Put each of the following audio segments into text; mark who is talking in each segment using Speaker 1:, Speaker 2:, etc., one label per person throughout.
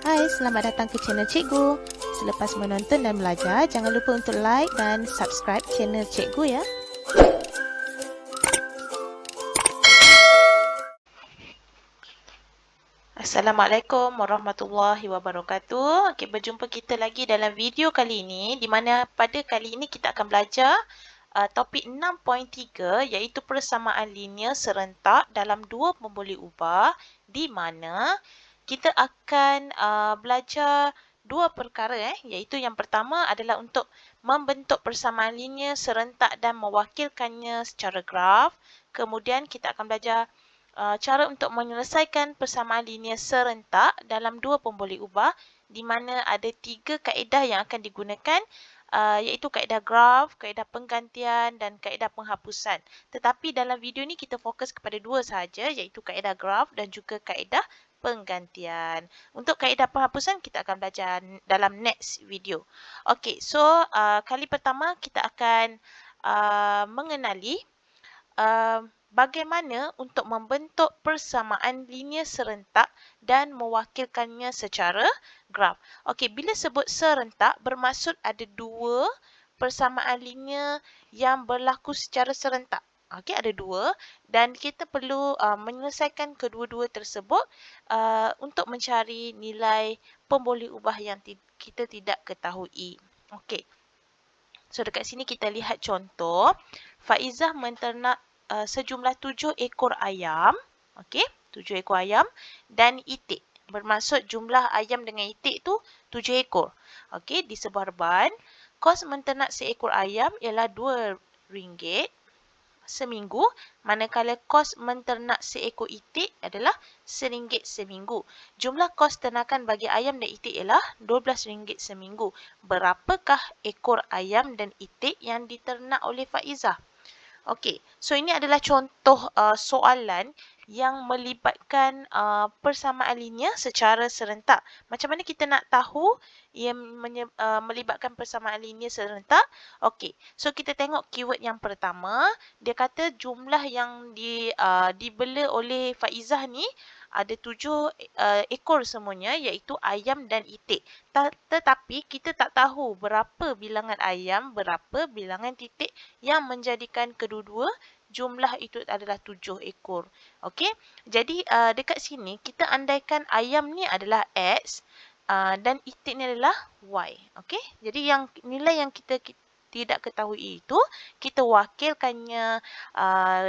Speaker 1: Hai, selamat datang ke channel Cikgu. Selepas menonton dan belajar, jangan lupa untuk like dan subscribe channel Cikgu ya. Assalamualaikum warahmatullahi wabarakatuh. Okey, berjumpa kita lagi dalam video kali ini, di mana pada kali ini kita akan belajar topik 6.3 iaitu persamaan linear serentak dalam dua pemboleh ubah, di mana kita akan belajar dua perkara iaitu yang pertama adalah untuk membentuk persamaan linear serentak dan mewakilkannya secara graf. Kemudian kita akan belajar cara untuk menyelesaikan persamaan linear serentak dalam dua pemboleh ubah, di mana ada tiga kaedah yang akan digunakan, iaitu kaedah graf, kaedah penggantian dan kaedah penghapusan. Tetapi dalam video ni kita fokus kepada dua sahaja, iaitu kaedah graf dan juga kaedah penggantian. Untuk kaedah penghapusan kita akan belajar dalam next video. Okey, so kali pertama kita akan mengenali bagaimana untuk membentuk persamaan linear serentak dan mewakilkannya secara graf. Okey, bila sebut serentak bermaksud ada dua persamaan linear yang berlaku secara serentak. Okey, ada dua dan kita perlu menyelesaikan kedua-dua tersebut untuk mencari nilai pemboleh ubah yang kita tidak ketahui. Okey. So dekat sini kita lihat contoh. Faizah menternak sejumlah 7 ekor ayam. Okey, 7 ekor ayam dan itik. Bermaksud jumlah ayam dengan itik tu 7 ekor. Okey, di sebuah reban, kos menternak seekor ayam ialah RM2 seminggu, manakala kos menternak seekor itik adalah RM1 seminggu. Jumlah kos ternakan bagi ayam dan itik ialah RM12 seminggu. Berapakah ekor ayam dan itik yang diternak oleh Faizah? Okey, so ini adalah contoh soalan yang melibatkan persamaan linear secara serentak. Macam mana kita nak tahu ia melibatkan persamaan linear serentak? Okey, so kita tengok keyword yang pertama. Dia kata jumlah yang dibela oleh Faizah ni ada 7 ekor semuanya, iaitu ayam dan itik. Tetapi kita tak tahu berapa bilangan ayam, berapa bilangan itik yang menjadikan kedua-dua jumlah itu adalah 7 ekor. Okey. Jadi dekat sini kita andaikan ayam ni adalah X dan itik ni adalah Y. Okey. Jadi yang nilai yang kita tidak ketahui itu kita wakilkannya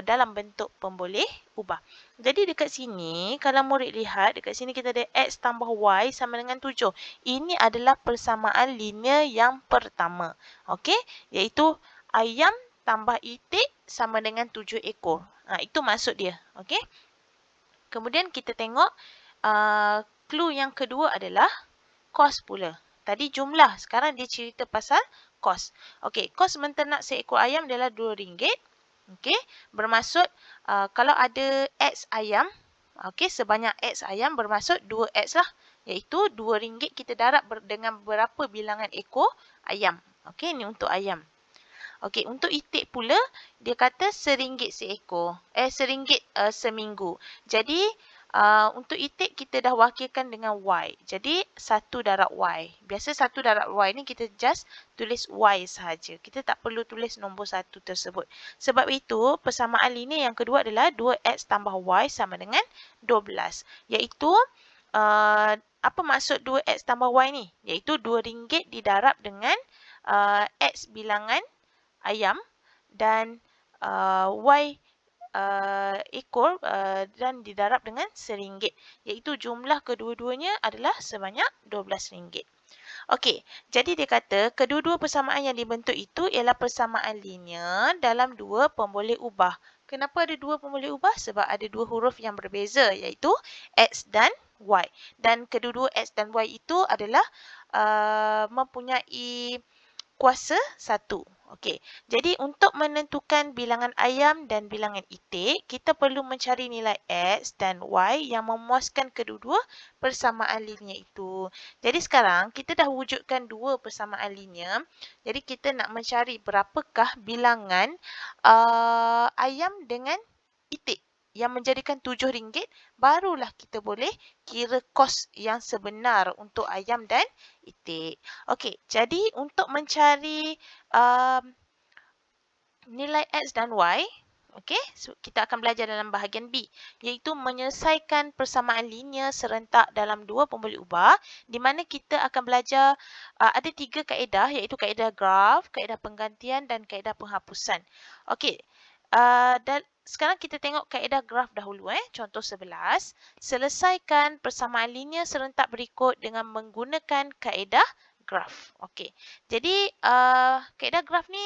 Speaker 1: dalam bentuk pemboleh ubah. Jadi dekat sini kalau murid lihat dekat sini kita ada X tambah Y sama dengan 7. Ini adalah persamaan linear yang pertama. Okey, iaitu ayam tambah itik sama dengan 7 ekor. Itu maksud dia. Okey. Kemudian kita tengok clue yang kedua adalah kos pula. Tadi jumlah, sekarang dia cerita pasal kos. Okey, kos menternak seekor ayam adalah RM2. Okey, bermaksud kalau ada X ayam, okey, sebanyak X ayam bermaksud 2X lah. Iaitu RM2 kita darab dengan berapa bilangan ekor ayam. Okey, ini untuk ayam. Okey, untuk itik pula, dia kata RM1 seekor. RM1 seminggu. Jadi, untuk itik kita dah wakilkan dengan Y. Jadi 1 darab Y. Biasa 1 darab Y ni kita just tulis Y sahaja. Kita tak perlu tulis nombor 1 tersebut. Sebab itu persamaan linear yang kedua adalah 2X tambah Y sama dengan 12. Iaitu apa maksud 2X tambah Y ni? Iaitu RM2 didarab dengan X bilangan ayam dan Y ekor dan didarab dengan RM1. Iaitu jumlah kedua-duanya adalah sebanyak RM12. Okey, jadi dia kata kedua-dua persamaan yang dibentuk itu ialah persamaan linear dalam dua pemboleh ubah. Kenapa ada dua pemboleh ubah? Sebab ada dua huruf yang berbeza iaitu X dan Y. Dan kedua-dua X dan Y itu adalah mempunyai kuasa 1. Okey. Jadi untuk menentukan bilangan ayam dan bilangan itik, kita perlu mencari nilai X dan Y yang memuaskan kedua-dua persamaan linear itu. Jadi sekarang kita dah wujudkan dua persamaan linear. Jadi kita nak mencari berapakah bilangan ayam dengan itik. yang menjadikan RM7, barulah kita boleh kira kos yang sebenar untuk ayam dan itik. Okey, jadi untuk mencari nilai X dan Y, okey, so kita akan belajar dalam bahagian B, iaitu menyelesaikan persamaan linear serentak dalam dua pembuli ubah, di mana kita akan belajar ada 3 kaedah, iaitu kaedah graf, kaedah penggantian dan kaedah penghapusan. Okey, dan sekarang kita tengok kaedah graf dahulu. Contoh 11, selesaikan persamaan linear serentak berikut dengan menggunakan kaedah graf. Okey, jadi kaedah graf ni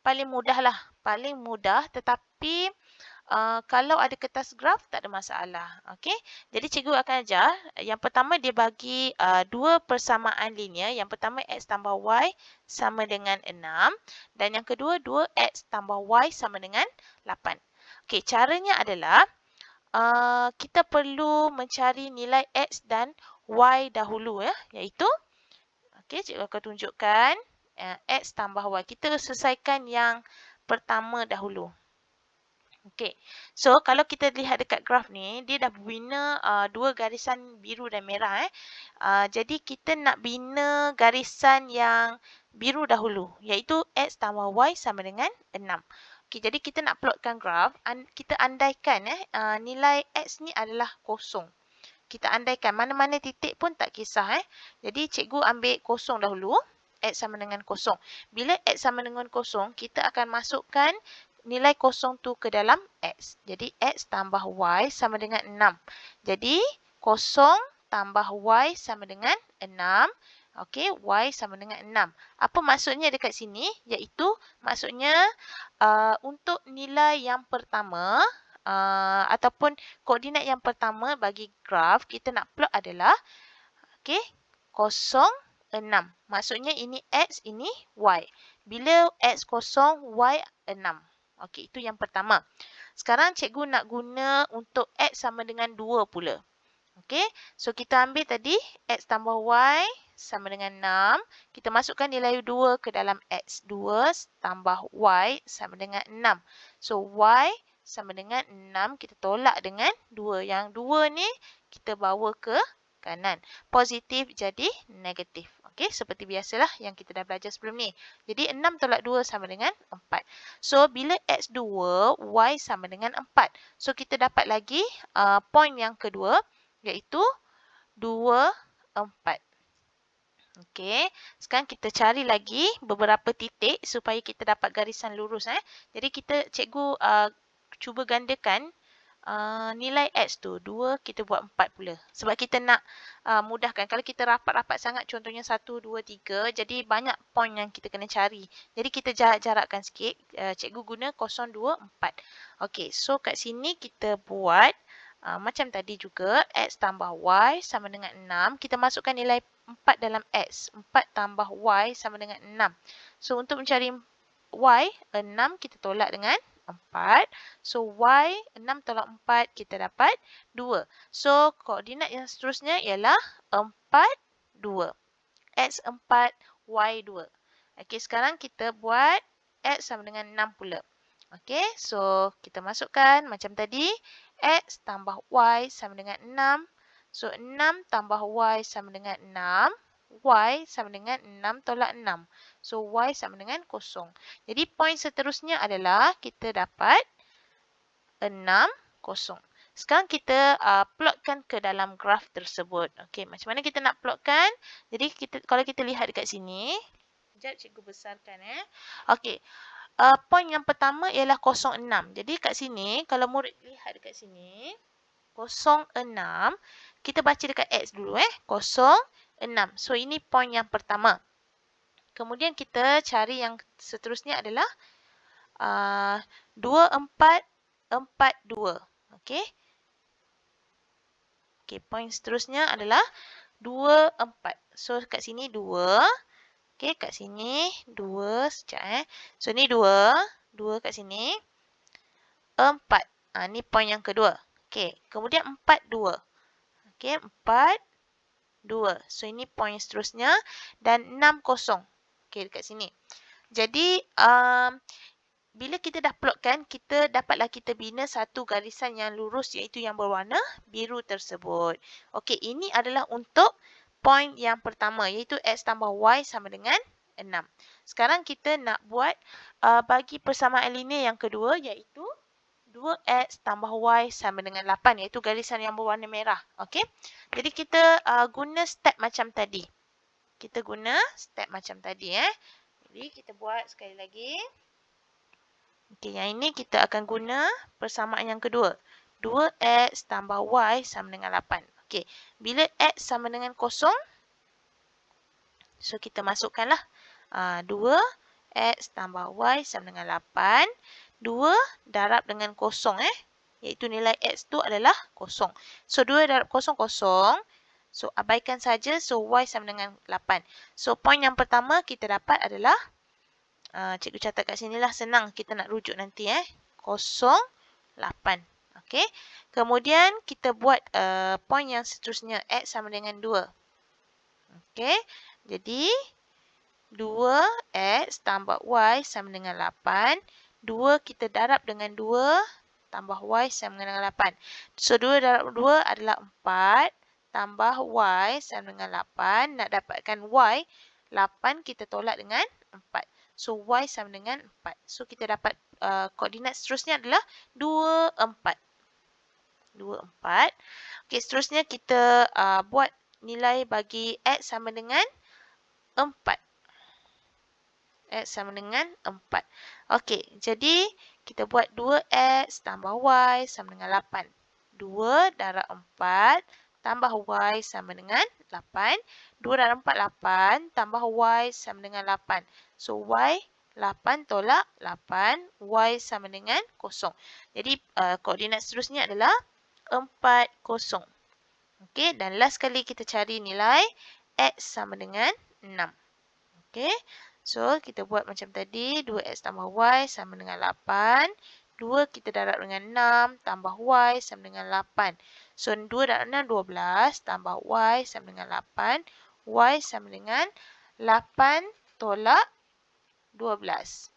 Speaker 1: paling mudah lah, paling mudah, tetapi kalau ada kertas graf tak ada masalah. Okey, jadi cikgu akan ajar. Yang pertama dia bagi dua persamaan linear. Yang pertama X tambah Y sama dengan 6 dan yang kedua 2X tambah Y sama dengan 8. Okey, caranya adalah kita perlu mencari nilai X dan Y dahulu, iaitu okey, cikgu akan tunjukkan X tambah Y. Kita selesaikan yang pertama dahulu. Okey, so kalau kita lihat dekat graf ni, dia dah bina dua garisan biru dan merah. Jadi kita nak bina garisan yang biru dahulu, iaitu X tambah Y sama dengan 6. Okey, jadi kita nak plotkan graf, kita andaikan nilai X ni adalah kosong. Kita andaikan mana-mana titik pun tak kisah. Jadi cikgu ambil kosong dahulu. X sama dengan kosong. Bila X sama dengan kosong, kita akan masukkan nilai kosong tu ke dalam X. Jadi X tambah Y sama dengan 6. Jadi kosong tambah Y sama dengan 6. Okey, Y sama dengan 6. Apa maksudnya dekat sini? Iaitu maksudnya untuk nilai yang pertama, ataupun koordinat yang pertama bagi graf kita nak plot adalah okey 0, 6. Maksudnya ini X, ini Y. Bila X kosong, Y 6. Okey, itu yang pertama. Sekarang cikgu nak guna untuk X sama dengan 2 pula. Okey, so kita ambil tadi X tambah Y sama dengan 6. Kita masukkan nilai 2 ke dalam X. 2 tambah Y sama dengan 6. So Y sama dengan 6, kita tolak dengan 2. Yang 2 ni kita bawa ke kanan. Positif jadi negatif. Okey, seperti biasalah yang kita dah belajar sebelum ni. Jadi 6 tolak 2 sama dengan 4. So bila X 2, Y sama dengan 4. So kita dapat lagi point yang kedua, iaitu 2, 4. Okey, sekarang kita cari lagi beberapa titik supaya kita dapat garisan lurus. Jadi cikgu cuba gandakan nilai X tu. 2 kita buat 4 pula. Sebab kita nak mudahkan. Kalau kita rapat-rapat sangat, contohnya 1, 2, 3. Jadi banyak point yang kita kena cari. Jadi kita jarak-jarakkan sikit. Cikgu guna 0, 2, 4. Okey, so kat sini kita buat macam tadi juga. X tambah Y sama dengan 6. Kita masukkan nilai 4 dalam X. 4 tambah Y sama dengan 6. So untuk mencari Y, 6 kita tolak dengan 4. So Y 6 tolak 4 kita dapat 2. So koordinat yang seterusnya ialah 4, 2. X 4, Y 2. Okey, sekarang kita buat X sama dengan 6 pula. Okey, so kita masukkan macam tadi. X tambah Y sama dengan 6. So 6 tambah Y sama dengan 6. Y sama dengan 6 tolak 6. So Y sama dengan 0. Jadi point seterusnya adalah kita dapat 6, 0. Sekarang kita plotkan ke dalam graf tersebut. Okey, macam mana kita nak plotkan? Jadi kalau kita lihat dekat sini. Sekejap cikgu besarkan. Okey. Point yang pertama ialah 0, 6. Jadi kat sini, kalau murid lihat dekat sini, 0, 6. Kita baca dekat X dulu. 0, 6. So ini point yang pertama. Kemudian kita cari yang seterusnya adalah 2, 4, 4, 2. Okey. Okey, point seterusnya adalah 2, 4. So kat sini 2. Okey, kat sini 2. Sekejap. So ni 2. 2 kat sini. 4. Ni point yang kedua. Okey, kemudian 4, 2. Okey, 4, 2. So ini point seterusnya. Dan 6, 0. Okey, dekat sini. Jadi bila kita dah plotkan, kita bina satu garisan yang lurus iaitu yang berwarna biru tersebut. Okey, ini adalah untuk point yang pertama iaitu X tambah Y sama dengan 6. Sekarang kita nak buat bagi persamaan linear yang kedua iaitu 2X tambah Y sama dengan 8 iaitu garisan yang berwarna merah. Okey, jadi kita guna step macam tadi. Jadi kita buat sekali lagi. Okey, yang ini kita akan guna persamaan yang kedua. 2X tambah Y sama dengan 8. Okey, bila X sama dengan 0, so kita masukkanlah 2X tambah Y sama dengan 8. 2 darab dengan 0, iaitu nilai X tu adalah 0. So, 2 darab 0, 0. So, abaikan saja. So, Y sama dengan 8. So, point yang pertama kita dapat adalah cikgu catat kat sini lah, senang kita nak rujuk nanti 0, 8. Okey. Kemudian kita buat point yang seterusnya, X sama dengan 2. Okey. Jadi 2X tambah Y sama dengan 8. 2 kita darab dengan 2 tambah Y sama dengan 8. So 2 darab 2 adalah 4 tambah Y sama dengan 8. Nak dapatkan Y, 8 kita tolak dengan 4. So, Y sama dengan 4. So, kita dapat koordinat seterusnya adalah 2, 4. 2, 4. Okey, seterusnya kita buat nilai bagi X sama dengan 4. X sama dengan 4. Okey, jadi kita buat 2X tambah Y sama dengan 8. 2 darab 4 tambah Y sama dengan 8. 2 darab 4, 8 tambah Y sama dengan 8. So, Y 8 tolak 8. Y sama dengan 0. Jadi, koordinat seterusnya adalah 4, 0. Okey, dan last kali kita cari nilai X sama dengan 6. Okey, so kita buat macam tadi. 2X tambah Y sama dengan 8. 2 kita darab dengan 6 tambah Y sama dengan 8. So, 2 darab 6, 12 tambah Y sama dengan 8. Y sama dengan 8 tolak 12.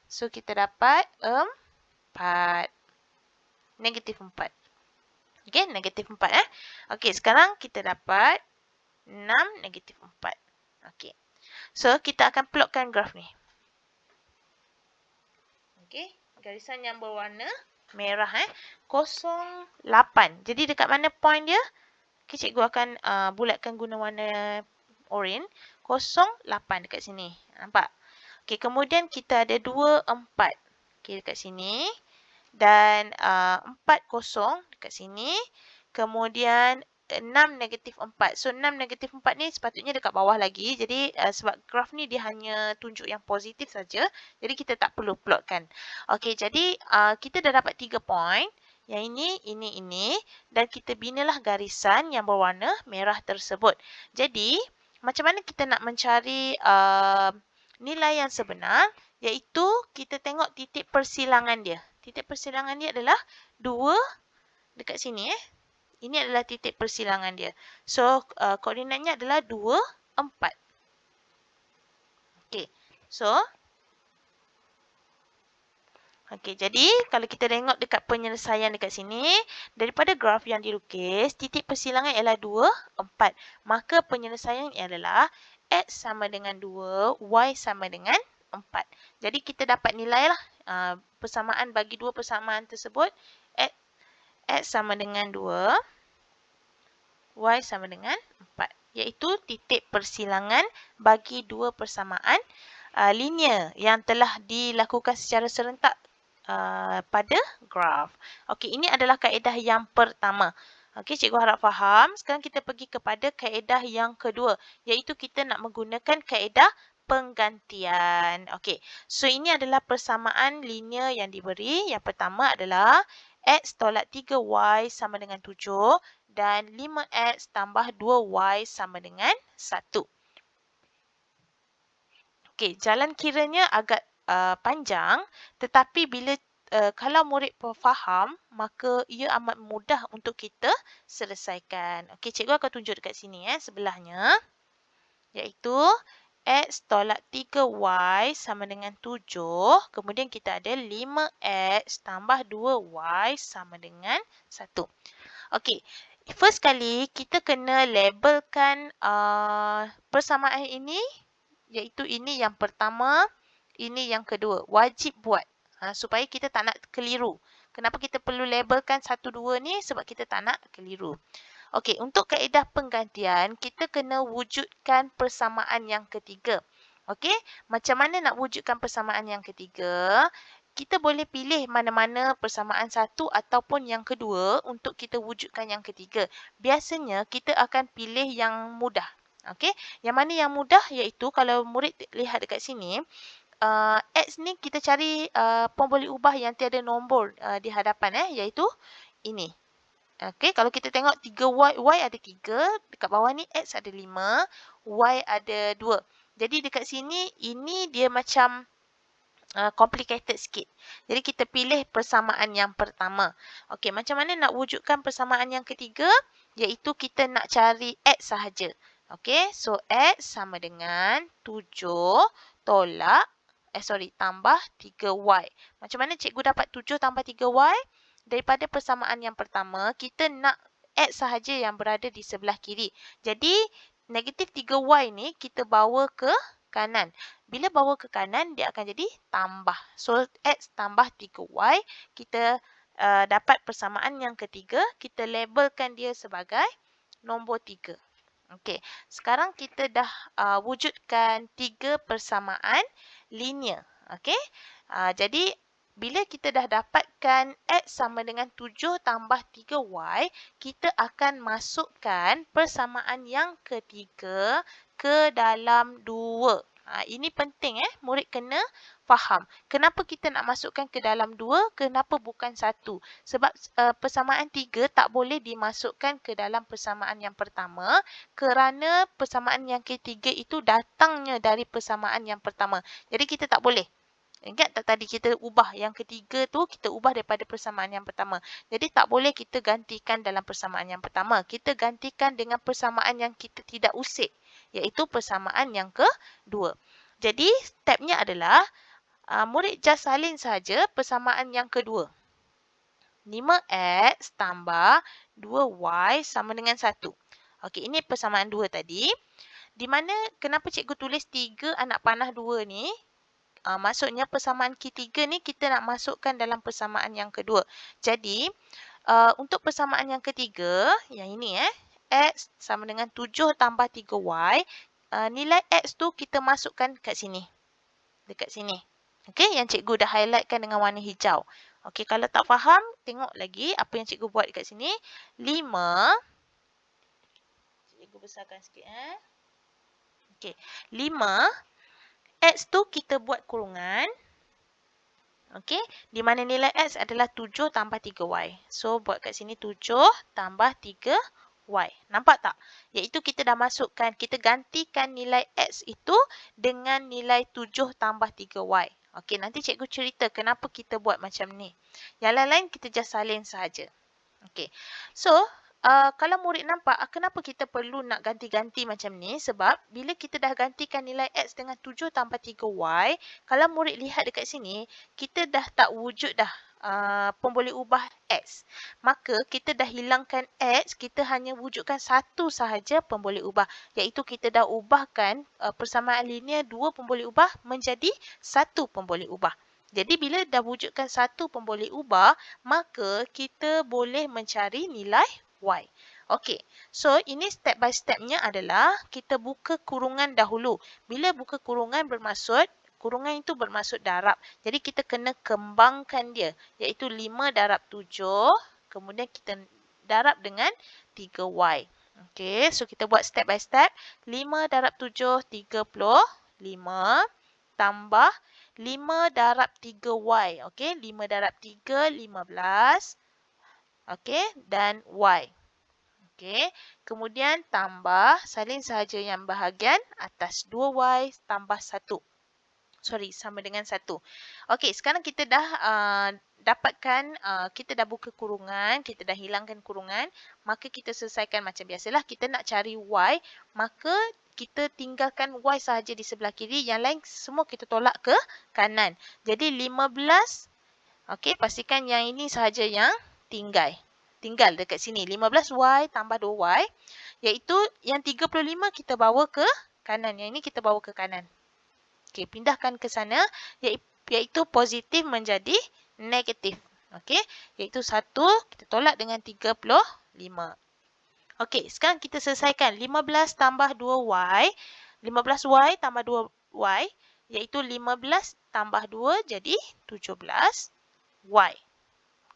Speaker 1: So, kita dapat 4. Negatif 4. Okey, negatif 4. Okey, sekarang kita dapat 6, negatif 4. Okey. So, kita akan plotkan graf ni. Okey, garisan yang berwarna merah 0,8. Jadi dekat mana point dia? Okey, cikgu akan bulatkan guna warna oranye. 0,8 dekat sini. Nampak? Okey, kemudian kita ada 2, 4. Okey, dekat sini. Dan 4, 0 dekat sini. Kemudian 6, negatif 4. So, 6, negatif 4 ni sepatutnya dekat bawah lagi. Jadi, sebab graf ni dia hanya tunjuk yang positif saja. Jadi, kita tak perlu plotkan. Okey, jadi kita dah dapat 3 point. Yang ini. Dan kita binalah garisan yang berwarna merah tersebut. Jadi, macam mana kita nak mencari nilai yang sebenar? Iaitu, kita tengok titik persilangan dia. Titik persilangan dia adalah 2 dekat sini. Ini adalah titik persilangan dia. So, koordinatnya adalah 2, 4. Okey. So, okey, jadi kalau kita tengok dekat penyelesaian dekat sini, daripada graf yang dilukis, titik persilangan ialah 2, 4. Maka penyelesaian adalah X sama dengan 2, Y sama dengan 4. Jadi, kita dapat nilai lah persamaan bagi dua persamaan tersebut. X sama dengan 2, Y sama dengan 4. Iaitu titik persilangan bagi dua persamaan linear yang telah dilakukan secara serentak pada graf. Okey, ini adalah kaedah yang pertama. Okey, cikgu harap faham. Sekarang kita pergi kepada kaedah yang kedua. Iaitu kita nak menggunakan kaedah penggantian. Okey, so ini adalah persamaan linear yang diberi. Yang pertama adalah X tolak 3Y sama dengan 7 dan 5X tambah 2Y sama dengan 1. Okey, jalan kiranya agak panjang, tetapi bila kalau murid faham, maka ia amat mudah untuk kita selesaikan. Okey, cikgu akan tunjuk dekat sini sebelahnya. Iaitu X tolak 3Y sama dengan 7. Kemudian kita ada 5X tambah 2Y sama dengan 1. Okey, first kali kita kena labelkan persamaan ini, iaitu ini yang pertama, ini yang kedua. Wajib buat supaya kita tak nak keliru. Kenapa kita perlu labelkan 1, 2 ni? Sebab kita tak nak keliru. Okey, untuk kaedah penggantian, kita kena wujudkan persamaan yang ketiga. Okey, macam mana nak wujudkan persamaan yang ketiga? Kita boleh pilih mana-mana persamaan satu ataupun yang kedua untuk kita wujudkan yang ketiga. Biasanya kita akan pilih yang mudah. Okey, yang mana yang mudah iaitu kalau murid lihat dekat sini, X ni kita cari pemboleh ubah yang tiada nombor di hadapan iaitu ini. Okey, kalau kita tengok 3Y, Y ada 3, dekat bawah ni X ada 5, Y ada 2. Jadi dekat sini, ini dia macam complicated sikit. Jadi kita pilih persamaan yang pertama. Okey, macam mana nak wujudkan persamaan yang ketiga? Iaitu kita nak cari X sahaja. Okey, so X sama dengan 7 tolak, tambah 3Y. Macam mana cikgu dapat 7 tambah 3Y? Daripada persamaan yang pertama, kita nak X sahaja yang berada di sebelah kiri. Jadi, negatif 3Y ni kita bawa ke kanan. Bila bawa ke kanan, dia akan jadi tambah. So, X tambah 3Y, kita dapat persamaan yang ketiga. Kita labelkan dia sebagai nombor 3. Okey, sekarang kita dah wujudkan 3 persamaan linear. Okey, jadi bila kita dah dapatkan X sama dengan 7 tambah 3Y, kita akan masukkan persamaan yang ketiga ke dalam 2. Ini penting murid kena faham. Kenapa kita nak masukkan ke dalam 2, kenapa bukan 1? Sebab persamaan 3 tak boleh dimasukkan ke dalam persamaan yang pertama kerana persamaan yang ketiga itu datangnya dari persamaan yang pertama. Jadi kita tak boleh. Ingat tak tadi kita ubah yang ketiga tu, kita ubah daripada persamaan yang pertama. Jadi tak boleh kita gantikan dalam persamaan yang pertama. Kita gantikan dengan persamaan yang kita tidak usik, iaitu persamaan yang kedua. Jadi stepnya adalah murid just salin saja persamaan yang kedua. 5X tambah 2Y sama dengan 1. Okey, ini persamaan 2 tadi. Di mana kenapa cikgu tulis 3 anak panah 2 ni? Maksudnya persamaan ketiga ni kita nak masukkan dalam persamaan yang kedua. Jadi, untuk persamaan yang ketiga, yang ini X sama dengan 7 tambah 3Y, nilai X tu kita masukkan kat sini. Dekat sini. Okey, yang cikgu dah highlightkan dengan warna hijau. Okey, kalau tak faham, tengok lagi apa yang cikgu buat dekat sini. 5. Cikgu besarkan sikit Okey, 5. X tu kita buat kurungan. Okey, di mana nilai X adalah 7 tambah 3Y. So, buat kat sini 7 tambah 3Y. Nampak tak? Iaitu kita dah masukkan, kita gantikan nilai X itu dengan nilai 7 tambah 3Y. Okey, nanti cikgu cerita kenapa kita buat macam ni. Yang lain-lain kita just salin sahaja. Okey, so kalau murid nampak kenapa kita perlu nak ganti-ganti macam ni, sebab bila kita dah gantikan nilai X dengan 7 tambah 3Y, kalau murid lihat dekat sini, kita dah tak wujud dah pemboleh ubah X. Maka kita dah hilangkan X, kita hanya wujudkan satu sahaja pemboleh ubah, iaitu kita dah ubahkan persamaan linear 2 pemboleh ubah menjadi 1 pemboleh ubah. Jadi bila dah wujudkan satu pemboleh ubah, maka kita boleh mencari nilai Y. Okey, so ini step by stepnya adalah kita buka kurungan dahulu. Bila buka kurungan kurungan itu bermaksud darab. Jadi kita kena kembangkan dia, iaitu 5 darab 7, kemudian kita darab dengan 3Y. Okey, so kita buat step by step. 5 darab 7, 35, tambah 5 darab 3Y. Okey, 5 darab 3, 15. Okey, dan Y. Okey, kemudian tambah, salin sahaja yang bahagian atas 2Y tambah 1. Sama dengan 1. Okey, sekarang kita dah dapatkan, kita dah buka kurungan, kita dah hilangkan kurungan, maka kita selesaikan macam biasalah. Kita nak cari Y, maka kita tinggalkan Y sahaja di sebelah kiri. Yang lain semua kita tolak ke kanan. Jadi 15. Okey, pastikan yang ini sahaja yang tinggal. Tinggal dekat sini. 15Y tambah 2Y. Iaitu yang 35 kita bawa ke kanan. Yang ini kita bawa ke kanan. Okey, pindahkan ke sana. Iaitu positif menjadi negatif. Okey, iaitu 1 kita tolak dengan 35. Okey, sekarang kita selesaikan. 15 tambah 2Y. 15Y tambah 2Y. Iaitu 15 tambah 2 jadi 17Y.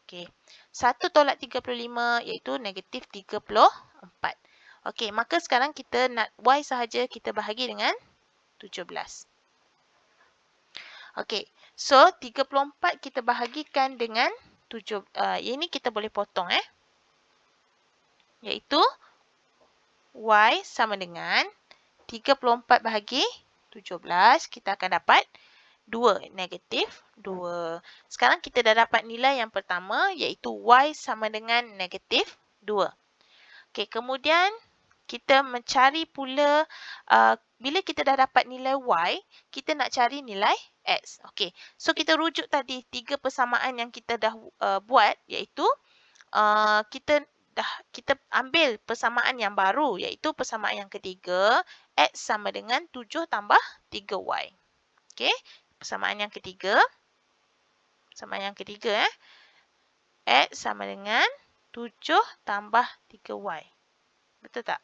Speaker 1: Okey, 1 tolak 35 iaitu negatif 34. Okey, maka sekarang kita nak Y sahaja kita bahagi dengan 17. Okey, so 34 kita bahagikan dengan 7. Ini kita boleh potong iaitu Y sama dengan 34 bahagi 17. Kita akan dapat 2, negatif 2. Sekarang kita dah dapat nilai yang pertama iaitu Y sama dengan negatif 2. Okey, kemudian kita mencari pula, bila kita dah dapat nilai Y, kita nak cari nilai X. Okey, so kita rujuk tadi 3 persamaan yang kita dah buat iaitu kita ambil persamaan yang baru iaitu persamaan yang ketiga, X sama dengan 7 tambah 3Y. Okey, persamaan yang ketiga. Persamaan yang ketiga X sama dengan 7 tambah 3Y. Betul tak?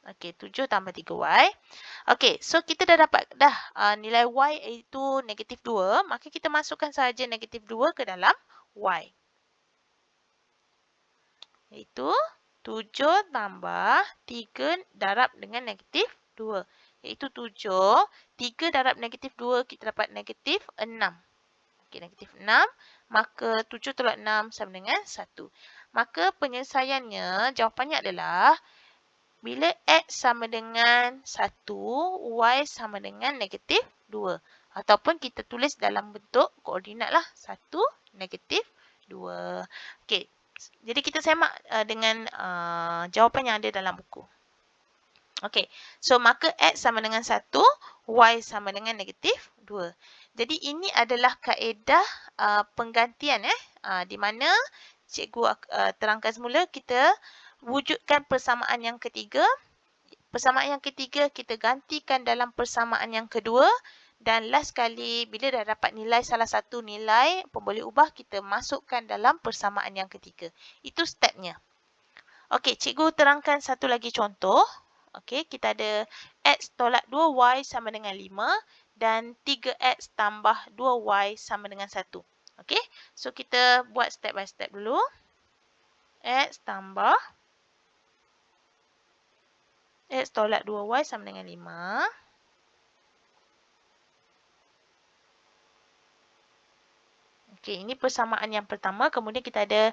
Speaker 1: Okey, 7 tambah 3Y. Okey, so kita dah dapat nilai Y iaitu negatif 2. Maka kita masukkan sahaja negatif 2 ke dalam Y. Iaitu 7 tambah 3 darab dengan negatif 2. Iaitu 7. 3 darab negatif 2 kita dapat negatif 6. Okey, negatif 6. Maka 7 tolak 6 sama dengan 1. Maka penyelesaiannya, jawapannya adalah bila X sama dengan 1, Y sama dengan negatif 2. Ataupun kita tulis dalam bentuk koordinat lah. 1, negatif 2. Okey, jadi kita semak dengan jawapan yang ada dalam buku. Okey, so maka X sama dengan 1, Y sama dengan negatif 2. Jadi ini adalah kaedah penggantian di mana cikgu terangkan semula kita wujudkan persamaan yang ketiga. Persamaan yang ketiga kita gantikan dalam persamaan yang kedua. Dan last kali bila dah dapat nilai salah satu nilai pemboleh ubah kita masukkan dalam persamaan yang ketiga. Itu stepnya. Okey, cikgu terangkan satu lagi contoh. Okey, kita ada X tolak 2Y sama dengan 5 dan 3X tambah 2Y sama dengan 1. Okey, so kita buat step by step dulu. X tambah X tolak 2Y sama dengan 5. Okey, ini persamaan yang pertama. Kemudian kita ada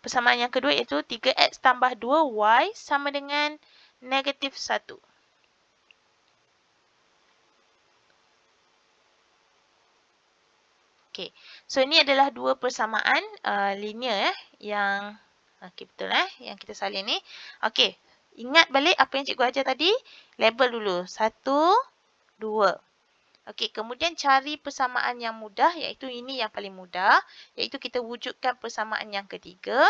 Speaker 1: persamaan yang kedua iaitu 3X tambah 2Y sama dengan negatif 1. Okey, so ini adalah dua persamaan linear yang betul yang kita salin ni. Okey, ingat balik apa yang cikgu ajar tadi? Label dulu. 1, 2. Okey, kemudian cari persamaan yang mudah iaitu ini yang paling mudah. Iaitu kita wujudkan persamaan yang ketiga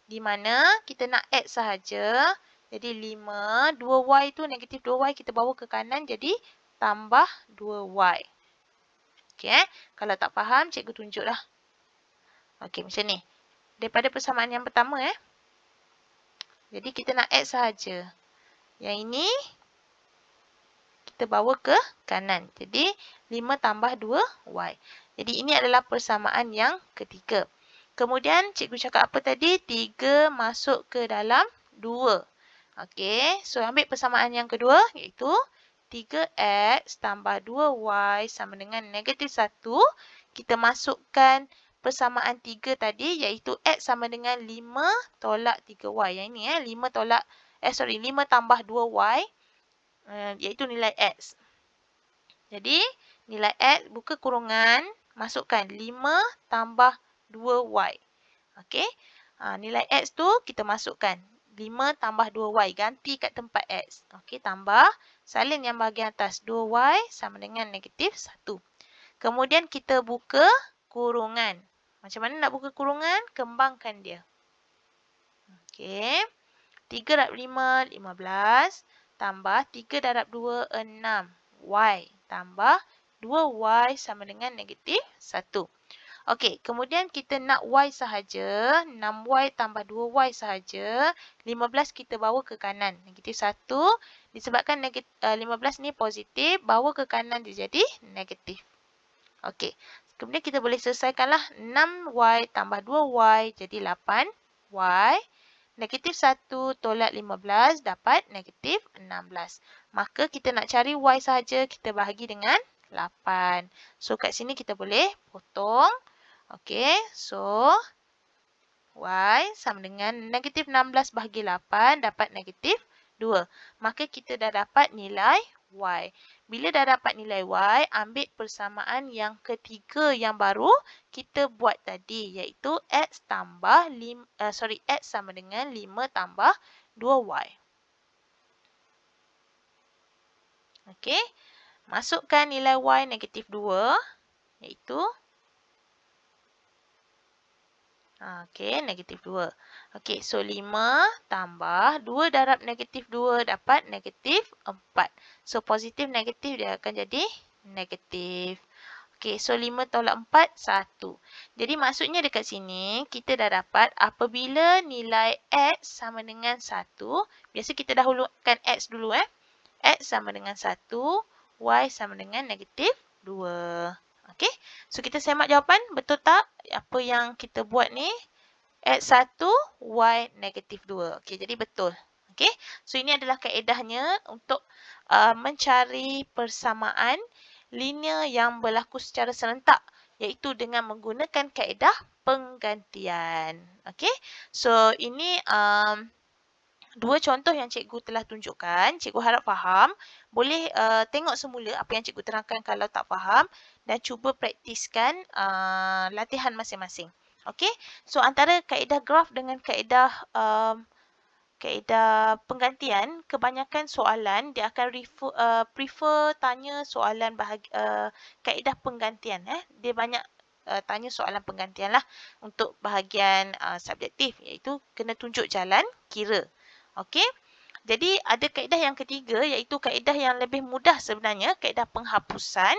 Speaker 1: di mana kita nak X sahaja. Jadi 5, 2Y tu negatif 2Y kita bawa ke kanan jadi tambah 2Y. Okey kalau tak faham cikgu tunjuklah. Okey macam ni. Daripada persamaan yang pertama Jadi kita nak X sahaja. Yang ini kita bawa ke kanan. Jadi 5 tambah 2Y. Jadi ini adalah persamaan yang ketiga. Kemudian cikgu cakap apa tadi? 3 masuk ke dalam 2. Okey, so ambil persamaan yang kedua iaitu 3X tambah 2Y sama dengan negatif 1. Kita masukkan persamaan 3 tadi iaitu X sama dengan 5 tolak 3Y. Yang ini 5 tolak 5 tambah 2Y iaitu nilai X. Jadi nilai X buka kurungan masukkan 5 tambah 2Y. Okey. Nilai X tu kita masukkan 5 tambah 2y. Ganti kat tempat x. Okey, tambah. Salin yang bahagian atas. 2y sama dengan negatif 1. Kemudian kita buka kurungan. Macam mana nak buka kurungan? Kembangkan dia. Okey. 3 darab 5, 15. Tambah 3 darab 2, 6. Y. Tambah 2y sama dengan negatif 1. Okey, kemudian kita nak y sahaja. 6y tambah 2y sahaja. 15 kita bawa ke kanan. Negatif 1. Disebabkan 15 ni positif, bawa ke kanan dia jadi negatif. Okey, kemudian kita boleh selesaikanlah. 6y tambah 2y jadi 8y. Negatif 1 tolak 15 dapat negatif 16. Maka kita nak cari y sahaja, kita bahagi dengan 8. So, kat sini kita boleh potong. Okey, so y sama dengan negatif 16 bahagi 8 dapat negatif 2. Maka kita dah dapat nilai y. Bila dah dapat nilai y, ambil persamaan yang ketiga yang baru kita buat tadi, iaitu x sama dengan 5 tambah 2y. Okey, masukkan nilai y negatif 2, iaitu okey, negatif 2. Okey, so 5 tambah 2 darab negatif 2 dapat negatif 4. So, positif negatif dia akan jadi negatif. Okey, so 5 tolak 4, 1. Jadi, maksudnya dekat sini, kita dah dapat apabila nilai x sama dengan 1, biasa kita dahulukan x dulu. X sama dengan 1, y sama dengan negatif 2. Okey, so kita semak jawapan. Betul tak apa yang kita buat ni? X1, Y negatif 2. Okey, jadi betul. Okey, so ini adalah kaedahnya untuk mencari persamaan linear yang berlaku secara serentak, iaitu dengan menggunakan kaedah penggantian. Okey, so ini dua contoh yang cikgu telah tunjukkan. Cikgu harap faham. Boleh tengok semula apa yang cikgu terangkan kalau tak faham dan cuba praktiskan latihan masing-masing. Okey. So antara kaedah graf dengan kaedah penggantian, kebanyakan soalan dia akan prefer tanya soalan kaedah penggantian. Dia banyak tanya soalan penggantian lah untuk bahagian subjektif, iaitu kena tunjuk jalan kira. Okey, jadi ada kaedah yang ketiga, iaitu kaedah yang lebih mudah sebenarnya, kaedah penghapusan.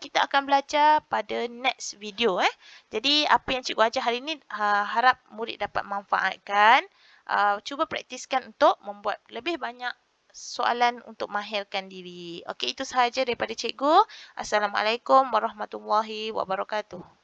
Speaker 1: Kita akan belajar pada next video. Jadi apa yang cikgu ajar hari ini, harap murid dapat manfaatkan. Cuba praktiskan untuk membuat lebih banyak soalan untuk mahirkan diri. Okey, itu sahaja daripada cikgu. Assalamualaikum warahmatullahi wabarakatuh.